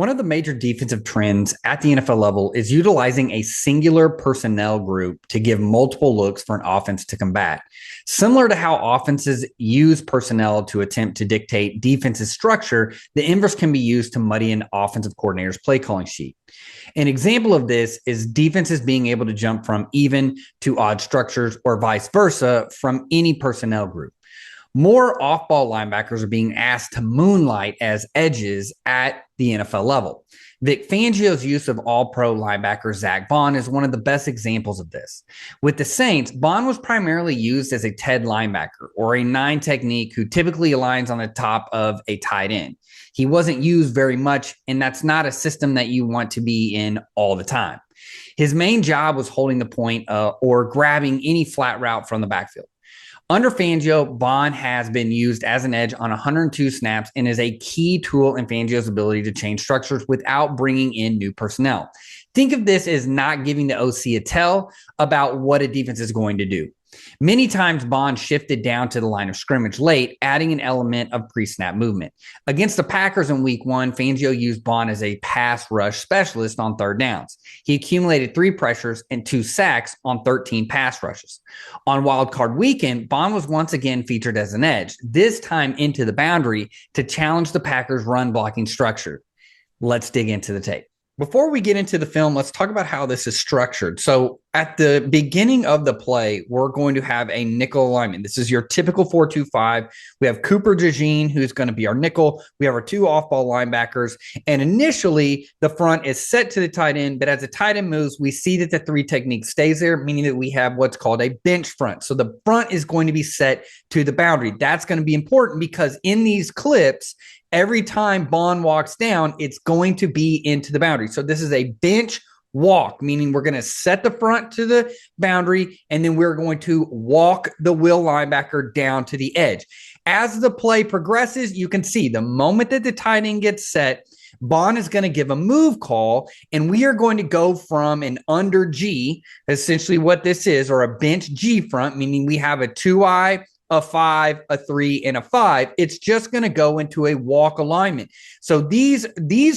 One of the major defensive trends at the NFL level is utilizing a singular personnel group to give multiple looks for an offense to combat. Similar to how offenses use personnel to attempt to dictate defensive structure, the inverse can be used to muddy an offensive coordinator's play calling sheet. An example of this is defenses being able to jump from even to odd structures or vice versa from any personnel group. More off-ball linebackers are being asked to moonlight as edges at the NFL level. Vic Fangio's use of all-pro linebacker Zack Baun is one of the best examples of this. With the Saints, Baun was primarily used as a Ted linebacker or a 9 technique who typically aligns on the top of a tight end. He wasn't used very much, and that's not a system that you want to be in all the time. His main job was holding the point or grabbing any flat route from the backfield. Under Fangio, Baun has been used as an edge on 102 snaps and is a key tool in Fangio's ability to change structures without bringing in new personnel. Think of this as not giving the OC a tell about what a defense is going to do. Many times, Baun shifted down to the line of scrimmage late, adding an element of pre-snap movement. Against the Packers in Week 1, Fangio used Baun as a pass rush specialist on third downs. He accumulated 3 pressures and 2 sacks on 13 pass rushes. On Wild Card Weekend, Baun was once again featured as an edge, this time into the boundary to challenge the Packers' run blocking structure. Let's dig into the tape. Before we get into the film, let's talk about how this is structured. So at the beginning of the play, we're going to have a nickel alignment. This is your typical 4-2-5. We have Cooper DeJean, who's going to be our nickel. We have our 2 off-ball linebackers. And initially, the front is set to the tight end. But as the tight end moves, we see that the 3 technique stays there, meaning that we have what's called a bench front. So the front is going to be set to the boundary. That's going to be important because in these clips, every time Baun walks down, it's going to be into the boundary. So this is a bench walk, meaning we're going to set the front to the boundary, and then we're going to walk the will linebacker down to the edge. As the play progresses, you can see the moment that the tight end gets set, Baun is going to give a move call, and we are going to go from an under G, essentially what this is, or a bench G front, meaning we have a 2-eye, a 5, a 3, and a 5. It's just going to go into a walk alignment. So these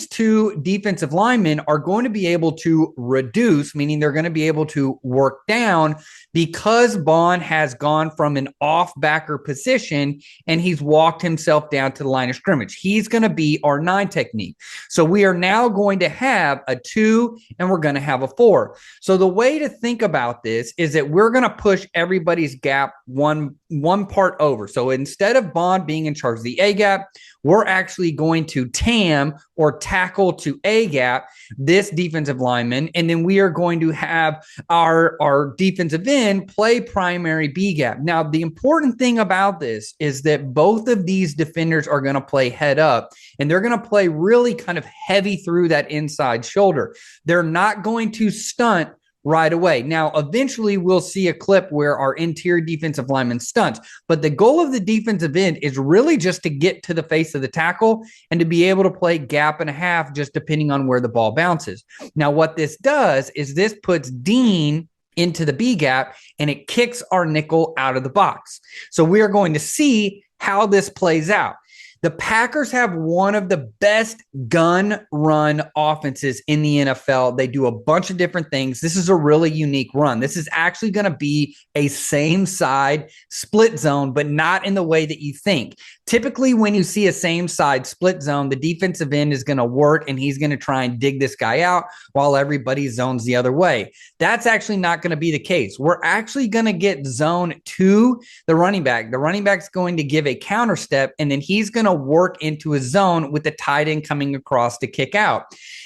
2 defensive linemen are going to be able to reduce, meaning they're going to be able to work down because Baun has gone from an off backer position and he's walked himself down to the line of scrimmage. He's going to be our 9 technique. So we are now going to have a 2 and we're going to have a 4. So the way to think about this is that we're going to push everybody's gap one part over. So instead of Baun being in charge of the A gap, we're actually going to TAM or tackle to A gap this defensive lineman, and then we are going to have our defensive end play primary B gap. Now, the important thing about this is that both of these defenders are going to play head up, and they're going to play really kind of heavy through that inside shoulder. They're not going to stunt right away. Now, eventually we'll see a clip where our interior defensive lineman stunts, but the goal of the defensive end is really just to get to the face of the tackle and to be able to play gap and a half just depending on where the ball bounces. Now, what this does is this puts Dean into the B gap and it kicks our nickel out of the box. So we are going to see how this plays out. The Packers have one of the best gun run offenses in the NFL. They do a bunch of different things. This is a really unique run. This is actually going to be a same side split zone, but not in the way that you think. Typically, when you see a same side split zone, the defensive end is going to work and he's going to try and dig this guy out while everybody zones the other way. That's actually not going to be the case. We're actually going to get zone to the running back. The running back's going to give a counter step, and then he's going to work into a zone with the tight end coming across to kick out.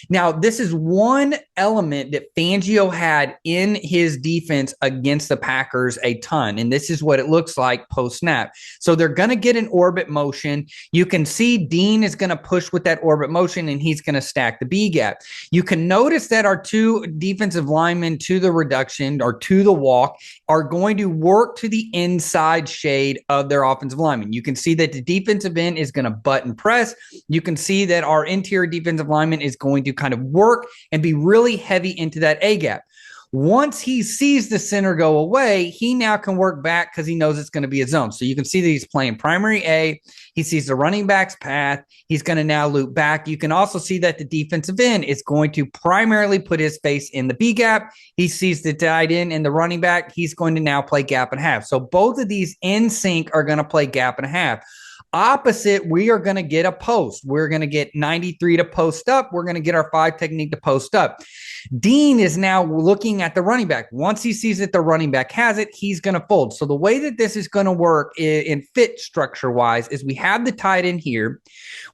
Now, this is one element that Fangio had in his defense against the Packers a ton, and this is what it looks like post-snap. So they're going to get an orbit motion. You can see Dean is going to push with that orbit motion, and he's going to stack the B gap. You can notice that our 2 defensive linemen to the reduction or to the walk are going to work to the inside shade of their offensive lineman. You can see that the defensive end is going to button press. You can see that our interior defensive lineman is going to kind of work and be really heavy into that A gap. Once he sees the center go away, he now can work back because he knows it's going to be a zone. So you can see that he's playing primary A. He sees the running back's path. He's going to now loop back. You can also see that the defensive end is going to primarily put his face in the B gap. He sees the tight end and the running back. He's going to now play gap and a half. So both of these in sync are going to play gap and a half. Opposite, we are going to get a post. We're going to get 93 to post up. We're going to get our 5 technique to post up. Dean is now looking at the running back. Once he sees that the running back has it, he's going to fold. So the way that this is going to work in fit structure wise is we have the tight end here.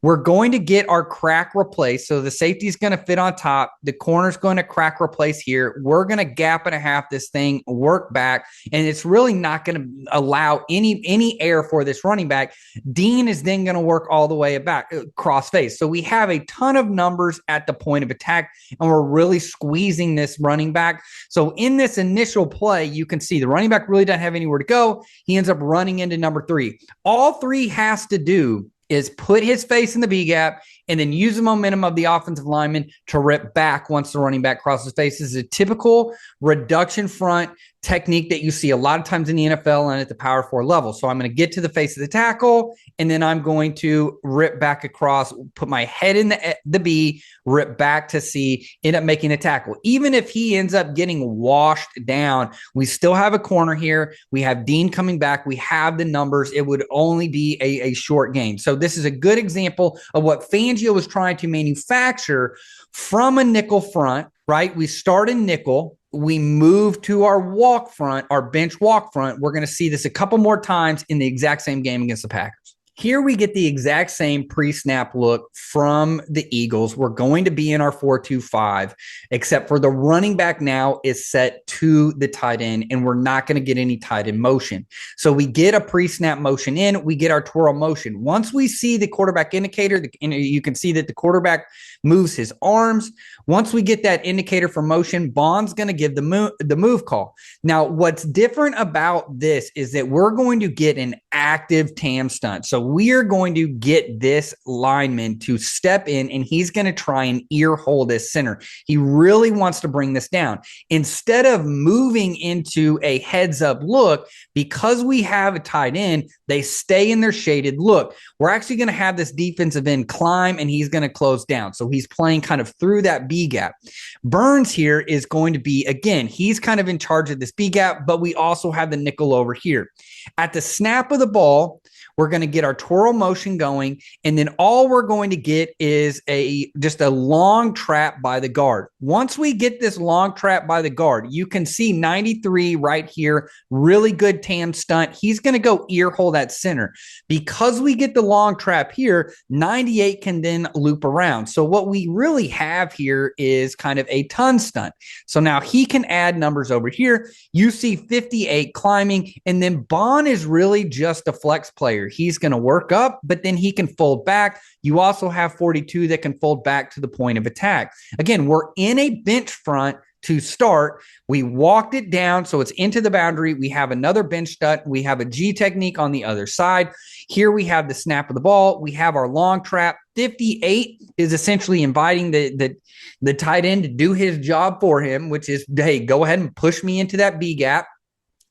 We're going to get our crack replaced. So the safety is going to fit on top. The corner's going to crack replace here. We're going to gap and a half this thing, work back, and it's really not going to allow any air for this running back. Dean is then going to work all the way back, cross face. So we have a ton of numbers at the point of attack, and we're really squeezing this running back. So in this initial play, you can see the running back really doesn't have anywhere to go. He ends up running into number 3. All 3 has to do is put his face in the B gap and then use the momentum of the offensive lineman to rip back once the running back crosses face. This is a typical reduction front technique that you see a lot of times in the NFL and at the power 4 level. So I'm going to get to the face of the tackle, and then I'm going to rip back across, put my head in the B, rip back to C, end up making a tackle. Even if he ends up getting washed down, we still have a corner here. We have Dean coming back. We have the numbers. It would only be a short gain. So this is a good example of what Fangio was trying to manufacture from a nickel front, right? We start in nickel. We move to our walk front, our bench walk front. We're going to see this a couple more times in the exact same game against the Packers. Here we get the exact same pre-snap look from the Eagles. We're going to be in our 4-2-5, except for the running back now is set to the tight end, and we're not going to get any tight end motion. So we get a pre-snap motion in, we get our twirl motion. Once we see the quarterback indicator, you can see that the quarterback moves his arms. Once we get that indicator for motion, Baun's going to give the move call. Now, what's different about this is that we're going to get an active TAM stunt. So we are going to get this lineman to step in, and he's going to try and ear hole this center. He really wants to bring this down. Instead of moving into a heads up look, because we have a tight end, they stay in their shaded look. We're actually going to have this defensive end climb, and he's going to close down. So he's playing kind of through that B gap. Burns here is going to be, again, he's kind of in charge of this B gap, but we also have the nickel over here. At the snap of the ball, we're going to get our twirl motion going, and then all we're going to get is just a long trap by the guard. Once we get this long trap by the guard, you can see 93 right here, really good TAM stunt. He's going to go ear hole that center. Because we get the long trap here, 98 can then loop around. So what we really have here is kind of a ton stunt. So now he can add numbers over here. You see 58 climbing, and then Baun is really just a flex player. He's going to work up, but then he can fold back. You also have 42 that can fold back to the point of attack. Again, we're in a bench front to start. We walked it down, so it's into the boundary. We have another bench stunt. We have a G technique on the other side. Here we have the snap of the ball. We have our long trap. 58 is essentially inviting the tight end to do his job for him, which is, hey, go ahead and push me into that B gap.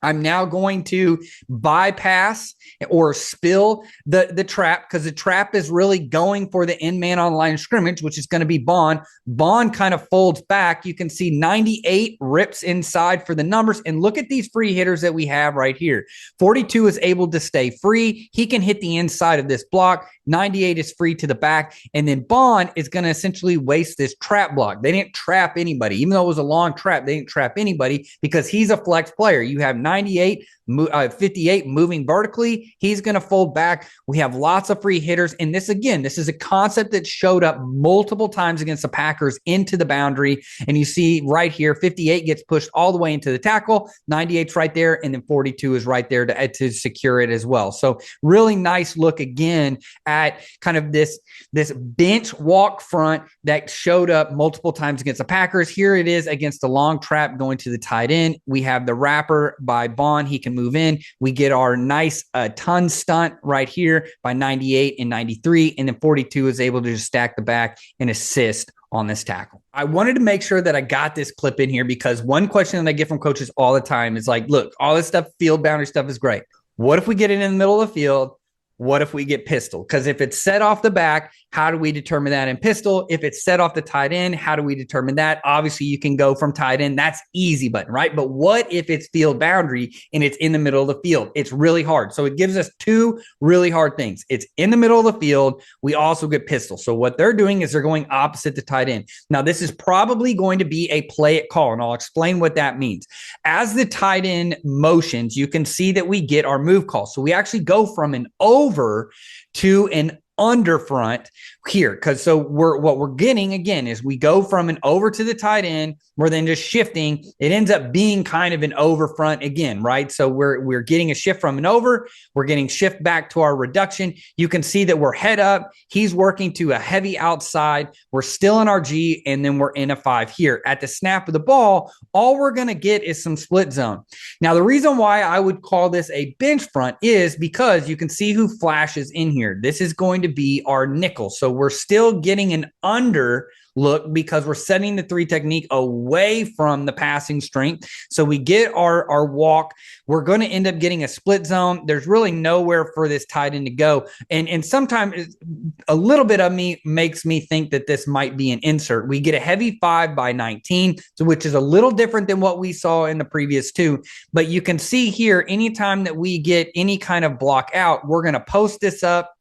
I'm now going to bypass or spill the trap, because the trap is really going for the end man on line of scrimmage, which is going to be Baun. Baun kind of folds back. You can see 98 rips inside for the numbers. And look at these free hitters that we have right here. 42 is able to stay free. He can hit the inside of this block. 98 is free to the back. And then Baun is going to essentially waste this trap block. They didn't trap anybody. Even though it was a long trap, they didn't trap anybody because he's a flex player. You have 98, 58 moving vertically. He's going to fold back. We have lots of free hitters. And this, again, this is a concept that showed up multiple times against the Packers into the boundary. And you see right here, 58 gets pushed all the way into the tackle. 98's right there. And then 42 is right there to secure it as well. So really nice look again at kind of this bench walk front that showed up multiple times against the Packers. Here it is against the long trap going to the tight end. We have the wrapper by Baun. He can move in. We get our nice ton stunt right here by 98 and 93. And then 42 is able to just stack the back and assist on this tackle. I wanted to make sure that I got this clip in here because one question that I get from coaches all the time is like, look, all this stuff, field boundary stuff is great. What if we get it in the middle of the field? What if we get pistol? Because if it's set off the back, how do we determine that in pistol? If it's set off the tight end, how do we determine that? Obviously, you can go from tight end. That's easy button, right? But what if it's field boundary and it's in the middle of the field? It's really hard. So it gives us two really hard things. It's in the middle of the field. We also get pistol. So what they're doing is they're going opposite the tight end. Now, this is probably going to be a play it call, and I'll explain what that means. As the tight end motions, you can see that we get our move call. So we actually go from an over to an under front here. What we're getting again is we go from an over to the tight end. We're then just shifting. It ends up being kind of an over front again, right? So we're getting a shift from an over. We're getting shift back to our reduction. You can see that we're head up. He's working to a heavy outside. We're still in our G, and then we're in a 5 here. At the snap of the ball, all we're going to get is some split zone. Now, the reason why I would call this a bench front is because you can see who flashes in here. This is going to be our nickel. So we're still getting an under look because we're setting the 3 technique away from the passing strength. So we get our walk. We're going to end up getting a split zone. There's really nowhere for this tight end to go. And sometimes a little bit of me makes me think that this might be an insert. We get a heavy 5 by 19, so which is a little different than what we saw in the previous 2. But you can see here, anytime that we get any kind of block out, we're going to post this up.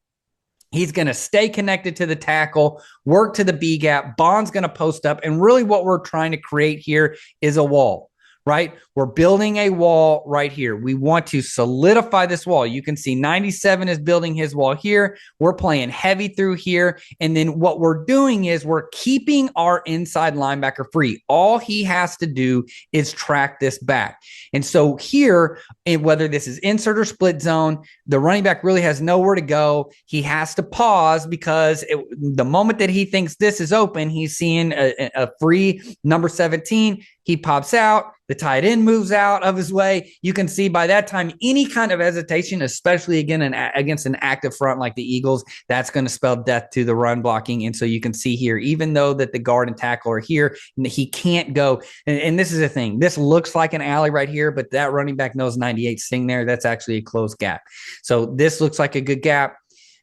He's going to stay connected to the tackle, work to the B gap. Baun's going to post up. And really what we're trying to create here is a wall, right? We're building a wall right here. We want to solidify this wall. You can see 97 is building his wall here. We're playing heavy through here. And then what we're doing is we're keeping our inside linebacker free. All he has to do is track this back. And so here, whether this is insert or split zone, the running back really has nowhere to go. He has to pause because the moment that he thinks this is open, he's seeing a free number 17. He pops out. The tight end moves out of his way. You can see by that time, any kind of hesitation, especially again against an active front like the Eagles, that's going to spell death to the run blocking. And so you can see here, even though that the guard and tackle are here, he can't go. And this is the thing. This looks like an alley right here, but that running back knows 98 sitting there. That's actually a closed gap. So this looks like a good gap.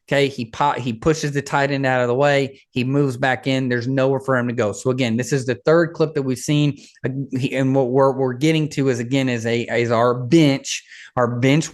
Okay, he pushes the tight end out of the way. He moves back in. There's nowhere for him to go. So again, this is the third clip that we've seen, and what we're getting to is again is our bench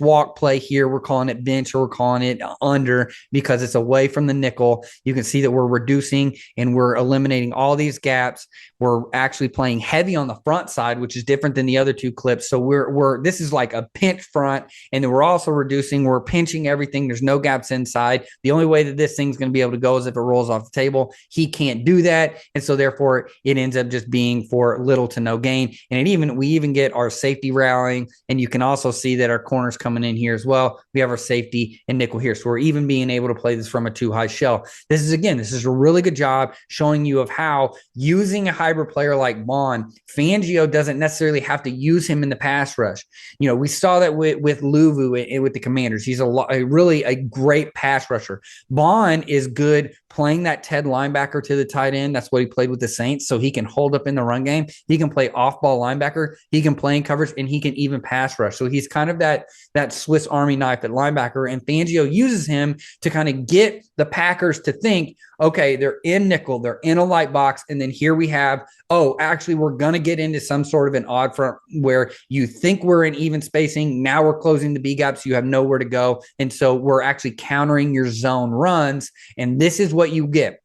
walk play here. We're calling it bench, or we're calling it under because it's away from the nickel. You can see that we're reducing and we're eliminating all these gaps. We're actually playing heavy on the front side, which is different than the other 2 clips. So this is like a pinch front, and then we're also reducing. We're pinching everything. There's no gaps inside. The only way that this thing's going to be able to go is if it rolls off the table. He can't do that. And so therefore it ends up just being for little to no gain. And we even get our safety rallying, and you can also see that our corners coming in here as well. We have our safety and nickel here. So we're even being able to play this from a 2-high shell. This is a really good job showing you of how using a hybrid player like Baun, Fangio doesn't necessarily have to use him in the pass rush. You know, we saw that with Luvu and with the Commanders. He's really a great pass rusher. Baun is good playing that Ted linebacker to the tight end. That's what he played with the Saints. So he can hold up in the run game. He can play off-ball linebacker. He can play in coverage, and he can even pass rush. So he's kind of that Swiss Army knife at linebacker. And Fangio uses him to kind of get the Packers to think, okay, they're in nickel, they're in a light box, and then here we have, actually we're going to get into some sort of an odd front where you think we're in even spacing. Now we're closing the B gaps. You have nowhere to go. And so we're actually countering your zone runs. And this is what you get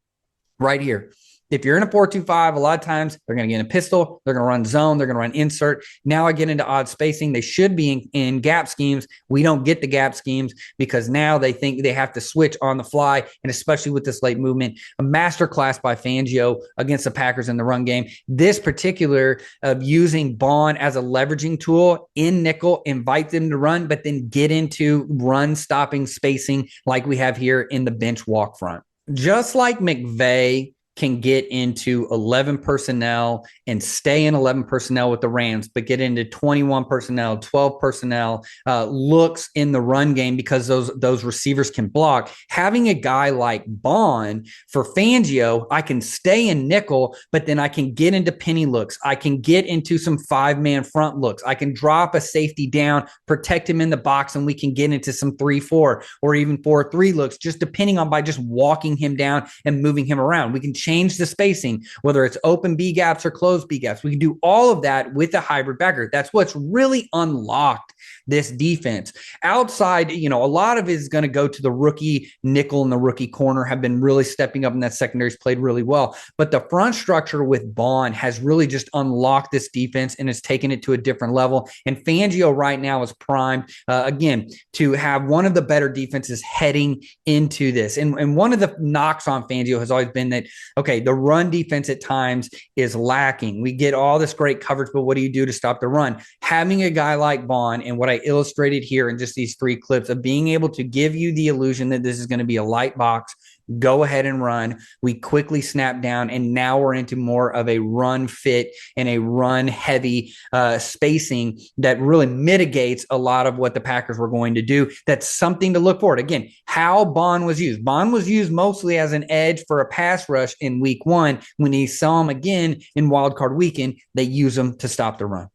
right here. If you're in a 4-2-5, a lot of times they're going to get in a pistol, they're going to run zone, they're going to run insert. Now I get into odd spacing. They should be in gap schemes. We don't get the gap schemes because now they think they have to switch on the fly, and especially with this late movement. A masterclass by Fangio against the Packers in the run game. This particular of using Baun as a leveraging tool in nickel, invite them to run, but then get into run stopping spacing like we have here in the bench walk front. Just like McVay can get into 11 personnel and stay in 11 personnel with the Rams, but get into 21 personnel, 12 personnel, looks in the run game because those receivers can block. Having a guy like Baun for Fangio, I can stay in nickel, but then I can get into penny looks. I can get into some 5-man front looks. I can drop a safety down, protect him in the box, and we can get into some 3-4 or even 4-3 looks, just depending on by just walking him down and moving him around. We can change the spacing, whether it's open B gaps or closed B gaps. We can do all of that with a hybrid backer. That's what's really unlocked this defense. Outside, a lot of it is going to go to the rookie nickel and the rookie corner have been really stepping up, and that secondary's played really well. But the front structure with Baun has really just unlocked this defense and has taken it to a different level. And Fangio right now is primed, again, to have one of the better defenses heading into this. And one of the knocks on Fangio has always been that, okay, the run defense at times is lacking. We get all this great coverage, but what do you do to stop the run? Having a guy like Baun, and what I illustrated here in just these 3 clips of being able to give you the illusion that this is going to be a light box, go ahead and run. We quickly snap down, and now we're into more of a run fit and a run heavy spacing that really mitigates a lot of what the Packers were going to do. That's something to look forward. Again, how Baun was used. Baun was used mostly as an edge for a pass rush in week 1. When he saw him again in wildcard weekend, they use him to stop the run.